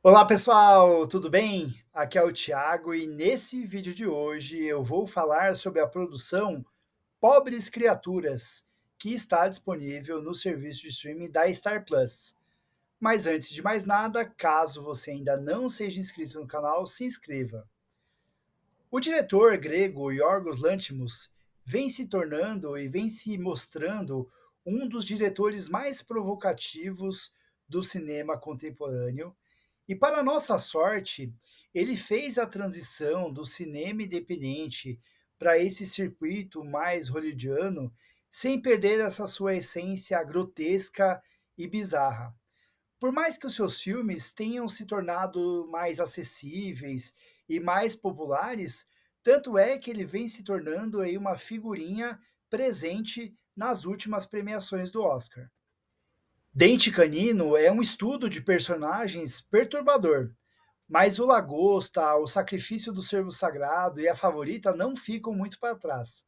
Olá pessoal, tudo bem? Aqui é o Thiago e nesse vídeo de hoje eu vou falar sobre a produção Pobres Criaturas, que está disponível no serviço de streaming da Star Plus. Mas antes de mais nada, caso você ainda não seja inscrito no canal, se inscreva. O diretor grego Yorgos Lanthimos vem se tornando e vem se mostrando um dos diretores mais provocativos do cinema contemporâneo e, para nossa sorte, ele fez a transição do cinema independente para esse circuito mais hollywoodiano sem perder essa sua essência grotesca e bizarra. Por mais que os seus filmes tenham se tornado mais acessíveis e mais populares, tanto é que ele vem se tornando aí uma figurinha presente nas últimas premiações do Oscar. Dente Canino é um estudo de personagens perturbador, mas o Lagosta, o Sacrifício do Cervo Sagrado e a Favorita não ficam muito para trás.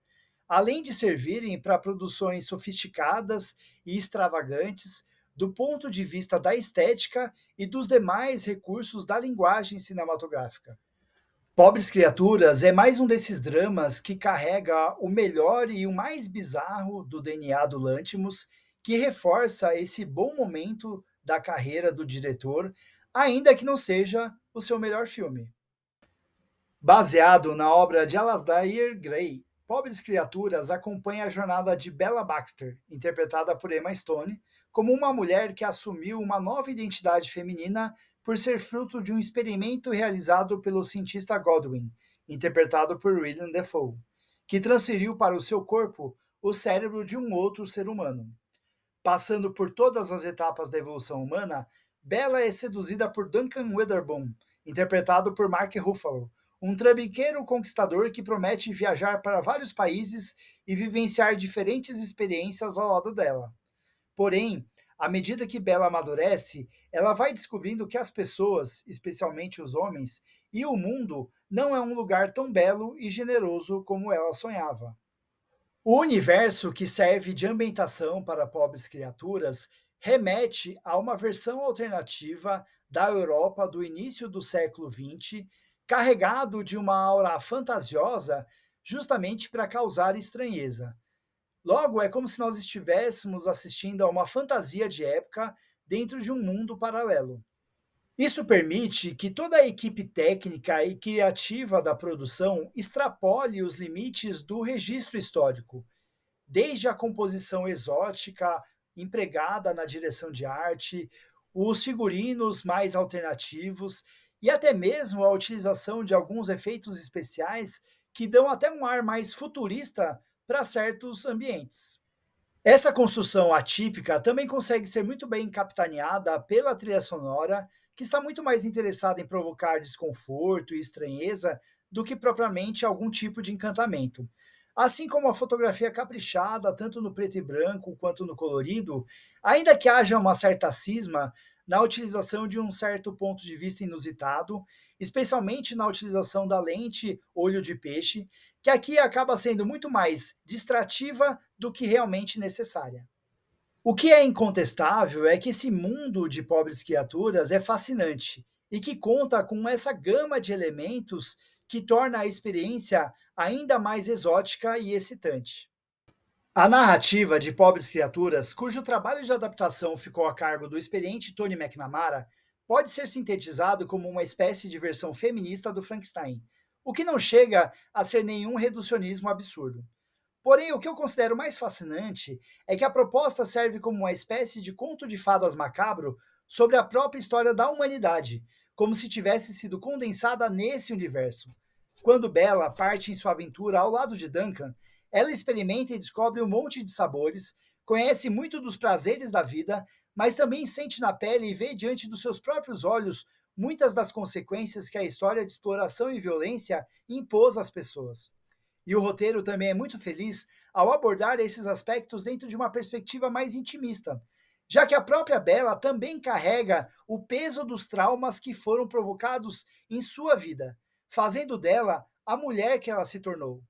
Além de servirem para produções sofisticadas e extravagantes, do ponto de vista da estética e dos demais recursos da linguagem cinematográfica. Pobres Criaturas é mais um desses dramas que carrega o melhor e o mais bizarro do DNA do Lanthimos, que reforça esse bom momento da carreira do diretor, ainda que não seja o seu melhor filme. Baseado na obra de Alasdair Gray, Pobres Criaturas acompanha a jornada de Bella Baxter, interpretada por Emma Stone, como uma mulher que assumiu uma nova identidade feminina por ser fruto de um experimento realizado pelo cientista Godwin, interpretado por William Defoe, que transferiu para o seu corpo o cérebro de um outro ser humano. Passando por todas as etapas da evolução humana, Bella é seduzida por Duncan Witherbone, interpretado por Mark Ruffalo, um trambiqueiro conquistador que promete viajar para vários países e vivenciar diferentes experiências ao lado dela. Porém, à medida que Bella amadurece, ela vai descobrindo que as pessoas, especialmente os homens, e o mundo não é um lugar tão belo e generoso como ela sonhava. O universo que serve de ambientação para pobres criaturas remete a uma versão alternativa da Europa do início do século XX, carregado de uma aura fantasiosa justamente para causar estranheza. Logo, é como se nós estivéssemos assistindo a uma fantasia de época dentro de um mundo paralelo. Isso permite que toda a equipe técnica e criativa da produção extrapole os limites do registro histórico, desde a composição exótica empregada na direção de arte, os figurinos mais alternativos e até mesmo a utilização de alguns efeitos especiais que dão até um ar mais futurista para certos ambientes. Essa construção atípica também consegue ser muito bem capitaneada pela trilha sonora, que está muito mais interessada em provocar desconforto e estranheza do que propriamente algum tipo de encantamento. Assim como a fotografia caprichada, tanto no preto e branco quanto no colorido, ainda que haja uma certa cisma na utilização de um certo ponto de vista inusitado, especialmente na utilização da lente olho de peixe, que aqui acaba sendo muito mais distrativa do que realmente necessária. O que é incontestável é que esse mundo de pobres criaturas é fascinante e que conta com essa gama de elementos que torna a experiência ainda mais exótica e excitante. A narrativa de Pobres Criaturas, cujo trabalho de adaptação ficou a cargo do experiente Tony McNamara, pode ser sintetizado como uma espécie de versão feminista do Frankenstein, o que não chega a ser nenhum reducionismo absurdo. Porém, o que eu considero mais fascinante é que a proposta serve como uma espécie de conto de fadas macabro sobre a própria história da humanidade, como se tivesse sido condensada nesse universo. Quando Bella parte em sua aventura ao lado de Duncan, ela experimenta e descobre um monte de sabores, conhece muito dos prazeres da vida, mas também sente na pele e vê diante dos seus próprios olhos muitas das consequências que a história de exploração e violência impôs às pessoas. E o roteiro também é muito feliz ao abordar esses aspectos dentro de uma perspectiva mais intimista, já que a própria Bella também carrega o peso dos traumas que foram provocados em sua vida, fazendo dela a mulher que ela se tornou.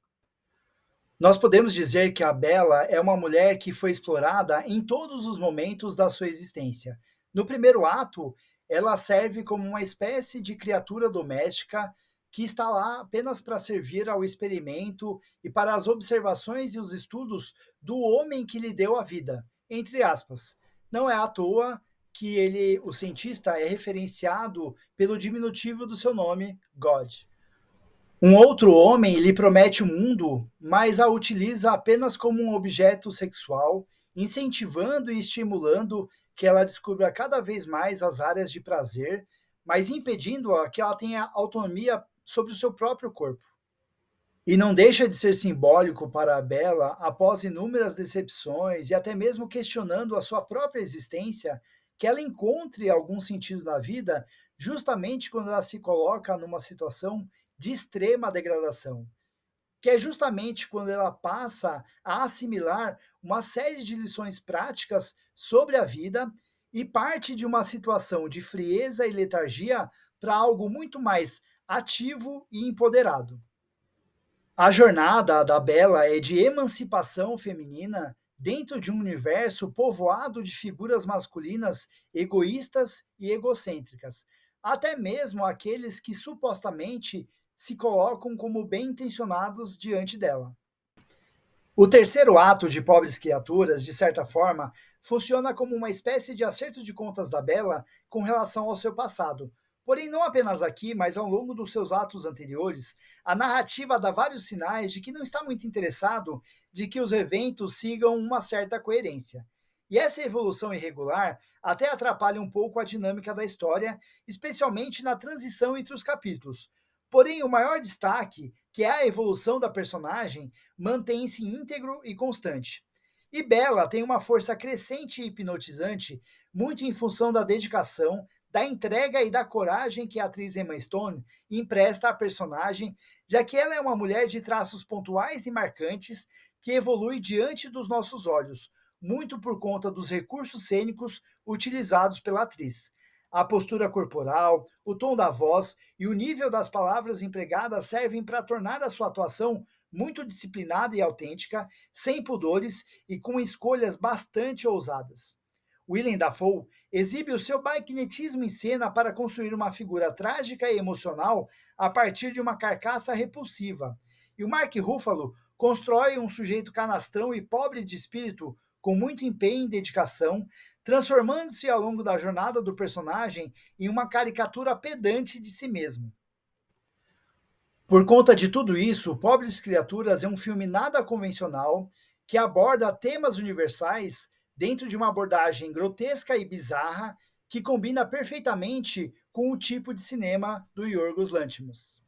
Nós podemos dizer que a Bella é uma mulher que foi explorada em todos os momentos da sua existência. No primeiro ato, ela serve como uma espécie de criatura doméstica que está lá apenas para servir ao experimento e para as observações e os estudos do homem que lhe deu a vida, entre aspas. Não é à toa que ele, o cientista, é referenciado pelo diminutivo do seu nome, God. Um outro homem lhe promete o mundo, mas a utiliza apenas como um objeto sexual, incentivando e estimulando que ela descubra cada vez mais as áreas de prazer, mas impedindo-a que ela tenha autonomia sobre o seu próprio corpo. E não deixa de ser simbólico para a Bella, após inúmeras decepções e até mesmo questionando a sua própria existência, que ela encontre algum sentido na vida, justamente quando ela se coloca numa situação de extrema degradação, que é justamente quando ela passa a assimilar uma série de lições práticas sobre a vida e parte de uma situação de frieza e letargia para algo muito mais ativo e empoderado. A jornada da Bella é de emancipação feminina dentro de um universo povoado de figuras masculinas egoístas e egocêntricas, até mesmo aqueles que supostamente se colocam como bem-intencionados diante dela. O terceiro ato de Pobres Criaturas, de certa forma, funciona como uma espécie de acerto de contas da Bella com relação ao seu passado. Porém, não apenas aqui, mas ao longo dos seus atos anteriores, a narrativa dá vários sinais de que não está muito interessado de que os eventos sigam uma certa coerência. E essa evolução irregular até atrapalha um pouco a dinâmica da história, especialmente na transição entre os capítulos. Porém, o maior destaque, que é a evolução da personagem, mantém-se íntegro e constante. E Bella tem uma força crescente e hipnotizante, muito em função da dedicação, da entrega e da coragem que a atriz Emma Stone empresta à personagem, já que ela é uma mulher de traços pontuais e marcantes que evolui diante dos nossos olhos, muito por conta dos recursos cênicos utilizados pela atriz. A postura corporal, o tom da voz e o nível das palavras empregadas servem para tornar a sua atuação muito disciplinada e autêntica, sem pudores e com escolhas bastante ousadas. Willem Dafoe exibe o seu magnetismo em cena para construir uma figura trágica e emocional a partir de uma carcaça repulsiva. E o Mark Ruffalo constrói um sujeito canastrão e pobre de espírito com muito empenho e dedicação, transformando-se ao longo da jornada do personagem em uma caricatura pedante de si mesmo. Por conta de tudo isso, Pobres Criaturas é um filme nada convencional que aborda temas universais dentro de uma abordagem grotesca e bizarra que combina perfeitamente com o tipo de cinema do Yorgos Lanthimos.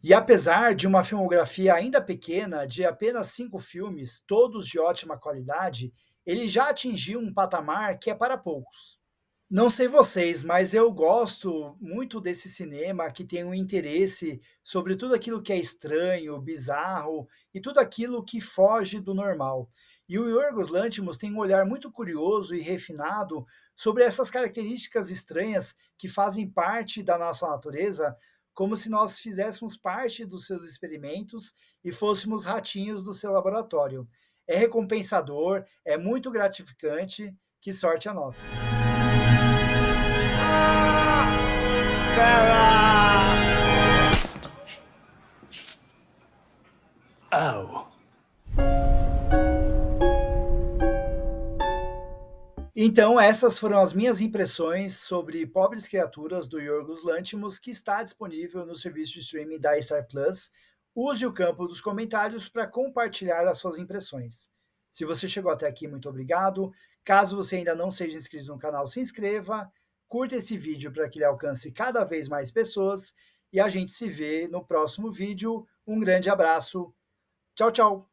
E apesar de uma filmografia ainda pequena, de apenas 5 filmes, todos de ótima qualidade, ele já atingiu um patamar que é para poucos. Não sei vocês, mas eu gosto muito desse cinema que tem um interesse sobre tudo aquilo que é estranho, bizarro e tudo aquilo que foge do normal. E o Yorgos Lanthimos tem um olhar muito curioso e refinado sobre essas características estranhas que fazem parte da nossa natureza, como se nós fizéssemos parte dos seus experimentos e fôssemos ratinhos do seu laboratório. É recompensador, é muito gratificante, que sorte a nossa. Oh. Então, essas foram as minhas impressões sobre Pobres Criaturas do Yorgos Lanthimos, que está disponível no serviço de streaming da Star Plus. Use o campo dos comentários para compartilhar as suas impressões. Se você chegou até aqui, muito obrigado. Caso você ainda não seja inscrito no canal, se inscreva, curta esse vídeo para que ele alcance cada vez mais pessoas e a gente se vê no próximo vídeo. Um grande abraço. Tchau, tchau.